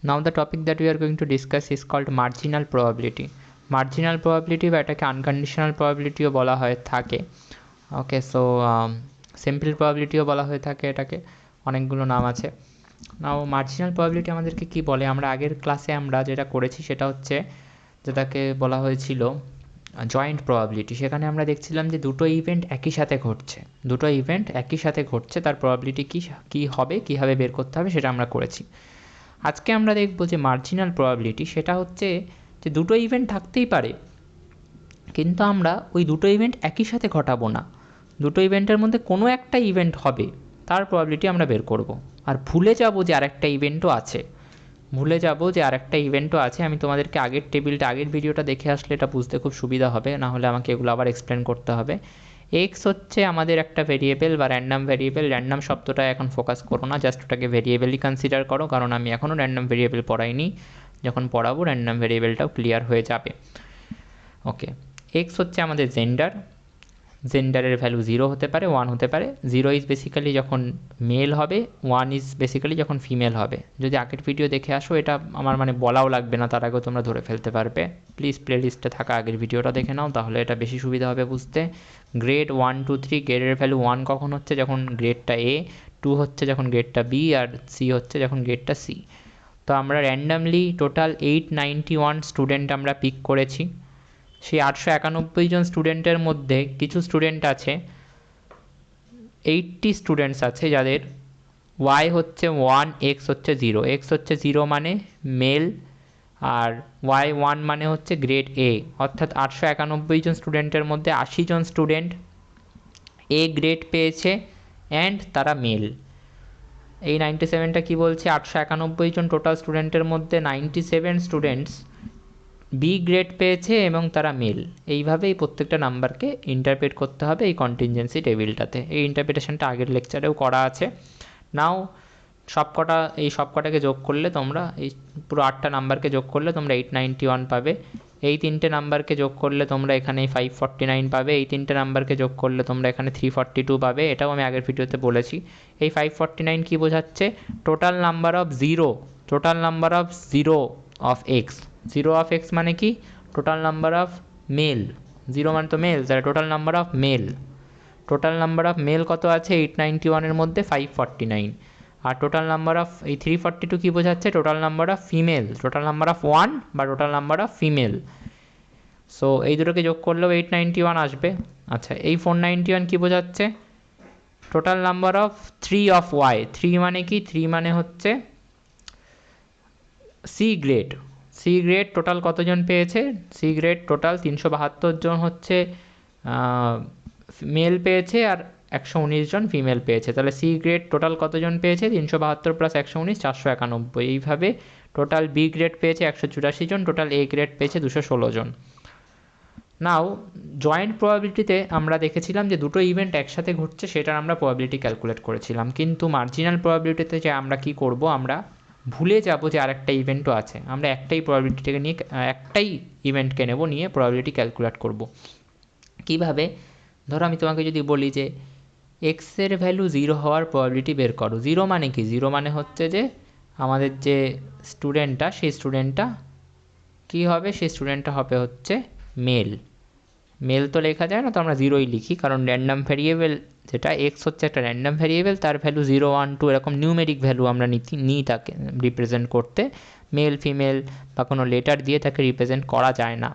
Now the topic that we are going to discuss is called marginal probability. Marginal probability বা এটাকে unconditional probability ও বলা হয়ে থাকে। ওকে, so simple প্রবাবিলিটিও বলা হয়ে থাকে, এটাকে অনেকগুলো নাম আছে। নাও মার্জিনাল প্রবাবিলিটি আমাদেরকে কি বলে, আমরা আগের ক্লাসে আমরা যেটা করেছি সেটা হচ্ছে যেটাকে বলা হয়েছিল জয়েন্ট প্রবাবিলিটি। সেখানে আমরা দেখছিলাম যে দুটো ইভেন্ট একই সাথে ঘটছে, তার প্রবাবিলিটি কী হবে, কীভাবে বের করতে হবে সেটা আমরা করেছি। আজকে আমরা দেখব যে মার্জিনাল প্রবাবিলিটি, সেটা হচ্ছে যে দুটো ইভেন্ট থাকতেই পারে, কিন্তু আমরা ওই দুটো ইভেন্ট একই সাথে ঘটাবো না, দুটো ইভেন্টের মধ্যে কোনো একটা ইভেন্ট হবে, তার প্রবাবিলিটি আমরা বের করব। আর ভুলে যাব যে আরেকটা ইভেন্টও আছে, আমি তোমাদেরকে আগের ভিডিওটা দেখে আসলে এটা বুঝতে খুব সুবিধা হবে, না হলে আমাকে এগুলো আবার এক্সপ্লেন করতে হবে। এক্স হচ্ছে আমাদের একটা ভেরিয়েবল বা র্যান্ডাম ভেরিয়েবল। র্যান্ডাম শব্দটা এখন ফোকাস করো না, জাস্ট ওটাকে ভেরিয়েবলই কনসিডার করো, কারণ আমি এখনও র্যান্ডাম ভেরিয়েবল পড়াইনি, যখন পড়াবো র্যান্ডাম ভেরিয়েবলটাও ক্লিয়ার হয়ে যাবে। ওকে, এক্স হচ্ছে আমাদের জেন্ডারের ভ্যালু 0 হতে পারে, 1 হতে পারে। 0 ইজ বেসিক্যালি যখন মেল হবে, 1 ইজ বেসিক্যালি যখন ফিমেল হবে। যদি আগের ভিডিও দেখে আসো, এটা আমার বলাও লাগবে না, তার আগেও তোমরা ধরে ফেলতে পারবে। প্লিজ প্লেলিস্টে থাকা আগের ভিডিওটা দেখে নাও, তাহলে এটা বেশি সুবিধা হবে বুঝতে। গ্রেড 1, 2, 3, গ্রেডের ভ্যালু 1 কখন হচ্ছে, যখন গ্রেডটা A, 2 হচ্ছে যখন গ্রেডটা B, আর C হচ্ছে যখন গ্রেডটা C। তো আমরা র্যান্ডামলি টোটাল 891 স্টুডেন্ট আমরা পিক করেছি। সেই 891 জন স্টুডেন্টের মধ্যে কিছু স্টুডেন্ট আছে, 80 স্টুডেন্টস আছে যাদের y হচ্ছে 1, x হচ্ছে 0। x হচ্ছে 0 মানে মেল, আর y1 মানে হচ্ছে গ্রেড A। অর্থাৎ 891 জন স্টুডেন্টের মধ্যে 80 জন স্টুডেন্ট A গ্রেড পেয়েছে অ্যান্ড তারা মেল। এই 97টা কি বলছে, 891 জন টোটাল স্টুডেন্টের মধ্যে 97 স্টুডেন্টস বি গ্রেড পেয়েছে এবং তারা মেল। এইভাবেই প্রত্যেকটা নাম্বারকে ইন্টারপ্রেট করতে হবে এই কন্টিনজেন্সি টেবিলটাতে। এই ইন্টারপ্রিটেশনটা আগের লেকচারেও করা আছে। নাও সবকটাকে যোগ করলে তোমরা, এই পুরো 8টা নাম্বারকে যোগ করলে তোমরা 891 পাবে। এই 3টে নাম্বারকে যোগ করলে তোমরা এখানে 549 পাবে। এই 3টে নাম্বারকে যোগ করলে তোমরা এখানে 342 পাবে। এটাও আমি আগের ভিডিওতে বলেছি। এই 549 কি বোঝাচ্ছে, total number of zero of x. 0 of x মানে কি, টোটাল নাম্বার অফ মেল। 0 মানে তো মেল, তাহলে টোটাল নাম্বার অফ মেল কত আছে 891-এর মধ্যে 549। আর টোটাল নাম্বার অফ এই 342 কী বোঝাচ্ছে, total number of female, total number of 1 বা total number of female. So এই দুটোকে যোগ করলেও 891 আসবে। আচ্ছা, এই 491 কী বোঝাচ্ছে, total number of 3 of Y. 3 মানে কি, 3 মানে হচ্ছে সি গ্রেড টোটাল কতজন পেয়েছে, সি গ্রেড টোটাল 372 জন হচ্ছে মেল পেয়েছে আর 119 জন ফিমেল পেয়েছে। তাহলে সি গ্রেড টোটাল কতজন পেয়েছে, 372 প্লাস 119, 491। এইভাবে টোটাল বি গ্রেড পেয়েছে 184 জন, টোটাল এ গ্রেড পেয়েছে 216 জন। নাও জয়েন্ট প্রবাবিলিটিতে আমরা দেখেছিলাম যে দুটো ইভেন্ট একসাথে ঘটছে, সেটার আমরা প্রবাবিলিটি ক্যালকুলেট করেছিলাম। কিন্তু মার্জিনাল প্রবাবিলিটিতে যে আমরা কি করব, আমরা ভুলে যাব যে আরেকটা ইভেন্টও আছে। আমরা একটাই ইভেন্টকে নেব, নিয়ে প্রবাবিলিটি ক্যালকুলেট করব। কিভাবে, ধরো আমি তোমাকে যদি বলি যে এক্সের ভ্যালু 0 হওয়ার প্রবাবিলিটি বের করো। 0 মানে কি, 0 মানে হচ্ছে যে আমাদের যে স্টুডেন্টটা, সেই স্টুডেন্টটা কী হবে, সেই স্টুডেন্টটা হবে হচ্ছে মেল তো লেখা যায় না, তো আমরা 0ই লিখি, কারণ র্যান্ডাম ভ্যারিয়েবল যেটা এক্স হচ্ছে একটা র্যান্ডাম ভ্যারিয়েবল, তার ভ্যালু 0, 1, 2 এরকম নিউমেরিক ভ্যালু আমরা নিই তাকে রিপ্রেজেন্ট করতে। মেল ফিমেল বা কোনো লেটার দিয়ে তাকে রিপ্রেজেন্ট করা যায় না।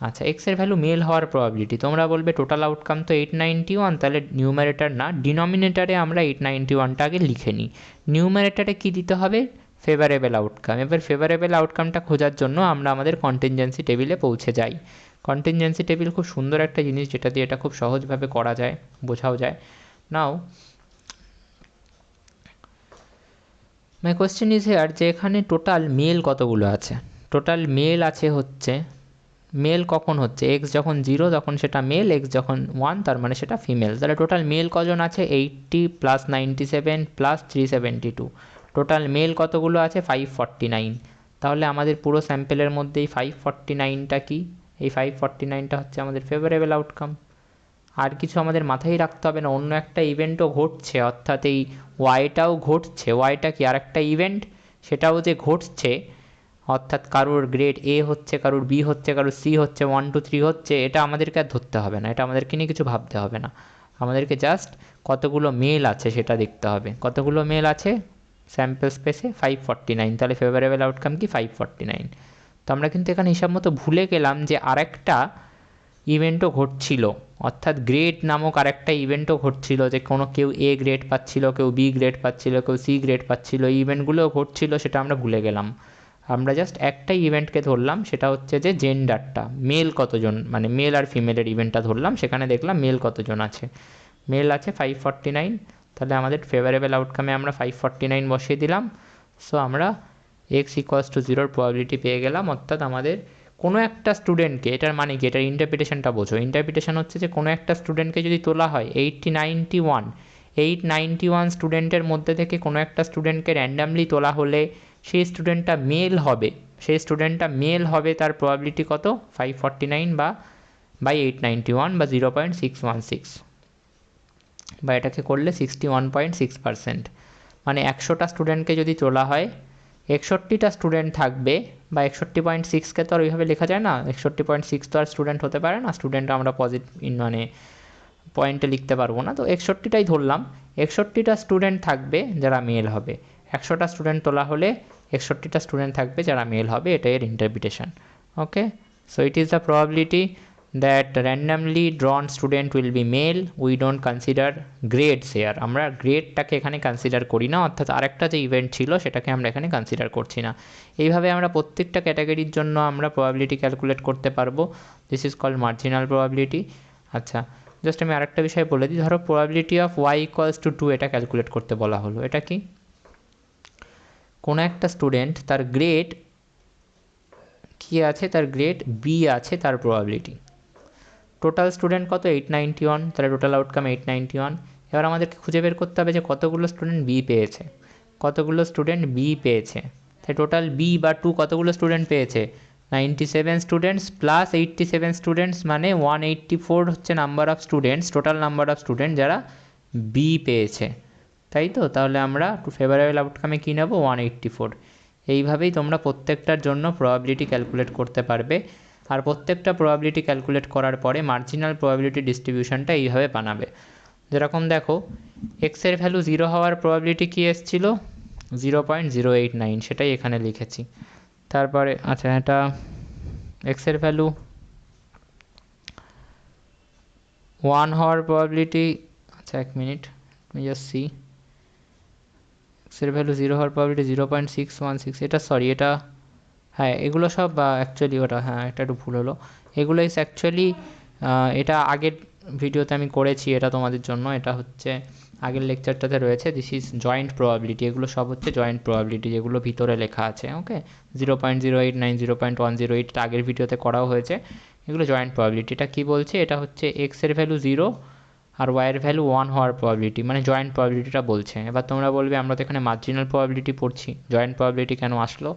আচ্ছা, এক্সের ভ্যালু মেল হওয়ার প্রবাবিলিটি, তোমরা বলবে টোটাল আউটকাম তো 891, তাহলে নিউমারেটার না, ডিনোমিনেটারে আমরা 891টা আগে লিখে নিই। নিউমারেটারে কী দিতে হবে, ফেভারেবল আউটকাম। এবার ফেভারেবল আউটকামটা খোঁজার জন্য আমরা আমাদের কন্টিনজেন্সি টেবিলে পৌঁছে যাই। কন্টিনজেন্সি টেবিল খুব সুন্দর একটা জিনিস, যেটা দিয়ে এটা খুব সহজভাবে করা যায়, বোঝাও যায়। নাও মাই কোয়েশ্চেন ইজ হেয়ার, যে এখানে টোটাল মেল কতগুলো আছে, টোটাল মেল আছে হচ্ছে, মেল কখন হচ্ছে, এক্স যখন 0 তখন সেটা মেল, এক্স যখন 1 তার মানে সেটা ফিমেল। তাহলে টোটাল মেল কজন আছে, 80 প্লাস 97 প্লাস 372। টোটাল মেল কতগুলো আছে, 549। তাহলে আমাদের পুরো স্যাম্পেলের মধ্যে এই 549টা কি, এই 549টা হচ্ছে আমাদের ফেভারেবল আউটকাম। আর কিছু আমাদের মাথায় রাখতে হবে না, অন্য একটা ইভেন্টও ঘটছে, অর্থাৎ এই ওয়াইটাও ঘটছে। ওয়াইটা কি, আর একটা ইভেন্ট, সেটাও যে ঘটছে, অর্থাৎ কারোর গ্রেড এ হচ্ছে, কারোর বি হচ্ছে, কারোর সি হচ্ছে, 1 2 3 হচ্ছে, এটা আমাদেরকে আর ধরতে হবে না, এটা আমাদেরকে নিয়ে কিছু ভাবতে হবে না। আমাদেরকে জাস্ট কতগুলো মেল আছে সেটা দেখতে হবে। কতগুলো মেল আছে স্যাম্পল স্পেসে? 549। তাহলে ফেভারেবল আউটকাম কি? 549। তো আমরা কিন্তু এখানে হিসাব মতো ভুলে গেলাম যে আরেকটা ইভেন্টও ঘটছিল, অর্থাৎ গ্রেড নামক আরেকটা ইভেন্টও ঘটছিল, যে কোনো কেউ এ গ্রেড পাচ্ছিল, কেউ বি গ্রেড পাচ্ছিল, কেউ সি গ্রেড পাচ্ছিল, এই ইভেন্টগুলোও ঘটছিল, সেটা আমরা ভুলে গেলাম। আমরা জাস্ট একটাই ইভেন্টকে ধরলাম, সেটা হচ্ছে যে জেন্ডারটা, মেল কতজন, মানে মেল আর ফিমেলের ইভেন্টটা ধরলাম, সেখানে দেখলাম মেল কতজন আছে। মেল আছে 549। তাহলে আমাদের ফেভারেবল আউটকামে আমরা 549 বসিয়ে দিলাম। সো আমরা x=0 প্রবাবিলিটি পেয়ে গেলাম। অর্থাৎ আমাদের কোনো একটা স্টুডেন্টকে, এটার মানে কি, এটার ইন্টারপ্রিটেশনটা বোঝো। ইন্টারপ্রিটেশন হচ্ছে যে কোনো একটা স্টুডেন্টকে যদি তোলা হয় 891 স্টুডেন্টের মধ্যে থেকে কোনো একটা স্টুডেন্টকে র্যান্ডামলি তোলা হলে সেই স্টুডেন্টটা মেল হবে, তার প্রবাবিলিটি কত? 549 বা বাই 891 বা 0.616, বা এটাকে করলে 61.6%। মানে 100টা স্টুডেন্টকে যদি তোলা হয়, 61টা স্টুডেন্ট থাকবে, বা 61.6কে তো আর ওইভাবে লেখা যায় না, 61.6 তো আর স্টুডেন্ট হতে পারে না, স্টুডেন্ট আমরা মানে পয়েন্টে লিখতে পারবো না, তো 61টাই ধরলাম। 61টা স্টুডেন্ট থাকবে যারা মেল হবে, 100টা স্টুডেন্ট তোলা হলে 61টা স্টুডেন্ট থাকবে যারা মেল হবে, এটাই এর interpretation. Okay, so it is the probability that randomly drawn student will be male. We don't consider grades here. আমরা গ্রেডটাকে এখানে কনসিডার করি না, অর্থাৎ আরেকটা যে ইভেন্ট ছিল সেটাকে আমরা এখানে কনসিডার করছি না। এইভাবে আমরা প্রত্যেকটা ক্যাটাগরির জন্য আমরা প্রবাবিলিটি ক্যালকুলেট করতে পারবো। This is called marginal probability. আচ্ছা, জাস্ট আমি আরেকটা বিষয় বলে দিই। ধরো প্রবাবিলিটি অফ y=2 এটা ক্যালকুলেট করতে বলা হলো। এটা কি? কোনো একটা স্টুডেন্ট, তার গ্রেড কি আছে? তার গ্রেড বি আছে, তার প্রবাবিলিটি। টোটাল স্টুডেন্ট কত? 891। তাহলে টোটাল আউটকাম 891। এবার আমাদেরকে খুঁজে বের করতে হবে যে কতগুলো স্টুডেন্ট বি পেয়েছে, তাই টোটাল বি বা 2 কতগুলো স্টুডেন্ট পেয়েছে? 97 স্টুডেন্টস প্লাস 87 স্টুডেন্টস, মানে 184 হচ্ছে number of students, total number of student যারা বি পেয়েছে, তাই তো? তাহলে আমরা ফেভারেবল আউটকামে কী নেব? 184। এইভাবেই তোমরা প্রত্যেকটার জন্য প্রবাবিলিটি ক্যালকুলেট করতে পারবে। আর প্রত্যেকটা প্রবাবিলিটি ক্যালকুলেট করার পরে মার্জিনাল প্রবাবিলিটি ডিস্ট্রিবিউশনটা এইভাবে বানাবে। যেরকম দেখো, এক্সের ভ্যালু 0 হওয়ার প্রবাবিলিটি কী এসেছিলো? 0.089, সেটাই এখানে লিখেছি। তারপরে আচ্ছা, এটা এক্সের ভ্যালু 1 হওয়ার প্রবাবিলিটি, আচ্ছা 1 মিনিট, আমি জাস্ট সি। এক্সের ভ্যালু 0 হওয়ার প্রবাবিলিটি 0.616, এটা সরি, এটা হ্যাঁ, এগুলো সব অ্যাকচুয়ালি ওটা, হ্যাঁ এটা একটু ভুল হলো। এগুলো ইস অ্যাকচুয়ালি, এটা আগের ভিডিওতে আমি করেছি এটা তোমাদের জন্য, এটা হচ্ছে আগের লেকচারটাতে রয়েছে। দিস ইজ জয়েন্ট প্রবাবিলিটি, এগুলো সব হচ্ছে জয়েন্ট প্রবাবিলিটি, যেগুলো ভিতরে লেখা আছে। ওকে, 0.089, 0.108 আগের ভিডিওতে করাও হয়েছে। এগুলো জয়েন্ট প্রবাবিলিটি। এটা কী বলছে? এটা হচ্ছে এক্সের ভ্যালু 0 আর ওয়াইয়ের ভ্যালু 1 হওয়ার প্রবাবিলিটি, মানে জয়েন্ট প্রবাবিলিটিটা বলছে। এবার তোমরা বলবে আমরা তো এখানে মার্জিনাল প্রবাবিলিটি পড়ছি, জয়েন্ট প্রবাবিলিটি কেন আসলো?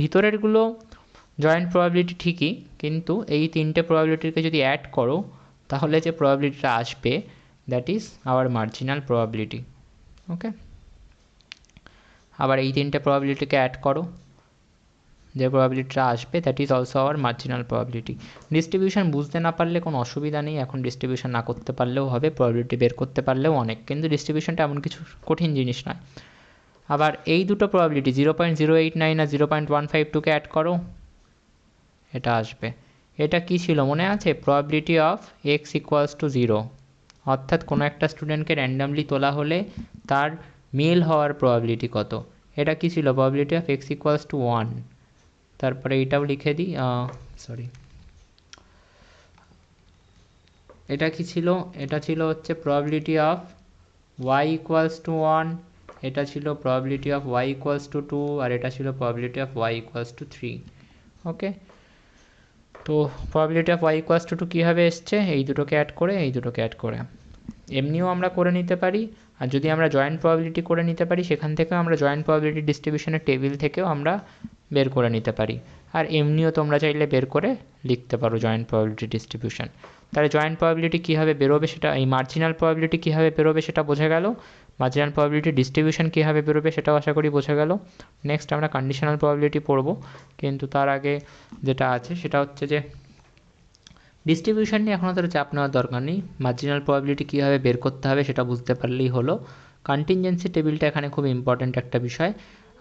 ভিতরেরগুলো জয়েন্ট প্রবাবিলিটি ঠিকই, কিন্তু এই 3টে প্রবাবিলিটিকে যদি অ্যাড করো তাহলে যে প্রবাবিলিটিটা আসবে, that is our marginal probability. Okay, আবার এই 3টে প্রবাবিলিটিকে অ্যাড করো, যে প্রবাবিলিটিটা আসবে that is also our marginal probability. Distribution বুঝতে না পারলে কোনো অসুবিধা নেই, এখন ডিস্ট্রিবিউশন না করতে পারলেও হবে, প্রবাবিলিটি বের করতে পারলেও অনেক, কিন্তু ডিস্ট্রিবিউশনটা এমন কিছু কঠিন জিনিস নয়। আবার এই দুটো প্রবাবিলিটি 0.089 আর 0.152কে অ্যাড করো, এটা আসবে। এটা কি ছিল মনে আছে? প্রবাবিলিটি অফ x=0, অর্থাৎ কোনো একটা স্টুডেন্টকে র্যান্ডামলি তোলা হলে তার মেল হওয়ার প্রবাবিলিটি কত। এটা কি ছিল? Probability of x=1। তারপরে এটাও লিখে দিই, সরি, এটা কি ছিল? এটা ছিল হচ্ছে প্রবাবিলিটি অফ y=1, এটা ছিল প্রবাবিলিটি অফ y=2, আর এটা ছিল প্রবাবিলিটি অফ y=3। ওকে, তো প্রবাবিলিটি অফ y=2 কীভাবে এসছে? এই দুটোকে অ্যাড করে, এমনিও আমরা করে নিতে পারি, আর যদি আমরা জয়েন্ট প্রবাবিলিটি করে নিতে পারি সেখান থেকেও আমরা জয়েন্ট প্রবাবিলিটি ডিস্ট্রিবিউশনের টেবিল থেকেও আমরা বের করে নিতে পারি, আর এমনিও তোমরা চাইলে বের করে লিখতে পারো জয়েন্ট প্রবাবিলিটি ডিস্ট্রিবিউশন। তাহলে জয়েন্ট প্রবাবিলিটি কীভাবে বেরোবে সেটা, এই মার্জিনাল প্রবাবিলিটি কীভাবে বেরোবে সেটা বোঝা গেল। মার্জিনাল প্রবাবিলিটি ডিস্ট্রিবিউশন কীভাবে বেরোবে সেটাও আশা করি বোঝা গেল। নেক্সট আমরা কন্ডিশনাল প্রবাবিলিটি পড়ব, কিন্তু তার আগে যেটা আছে সেটা হচ্ছে যে ডিস্ট্রিবিউশন নিয়ে এখন অতটা চাপ নেওয়ার দরকার নেই। মার্জিনাল প্রবাবিলিটি কীভাবে বের করতে হবে সেটা বুঝতে পারলেই হলো। কন্টিনজেন্সি টেবিলটা এখানে খুব ইম্পর্ট্যান্ট একটা বিষয়।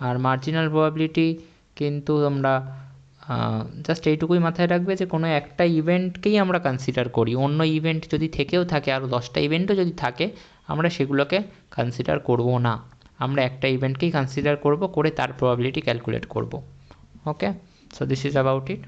আর মার্জিনাল প্রবাবিলিটি কিন্তু আমরা জাস্ট এইটুকুই মাথায় রাখবে যে কোনো একটা ইভেন্টকেই আমরা কনসিডার করি, অন্য ইভেন্ট যদি থেকেও থাকে, আরও 10টা ইভেন্টও যদি থাকে, আমরা সেগুলোকে কনসিডার করব না। আমরা একটা ইভেন্টকেই কনসিডার করব, করে তার প্রবাবিলিটি ক্যালকুলেট করব। Okay, so this is about it.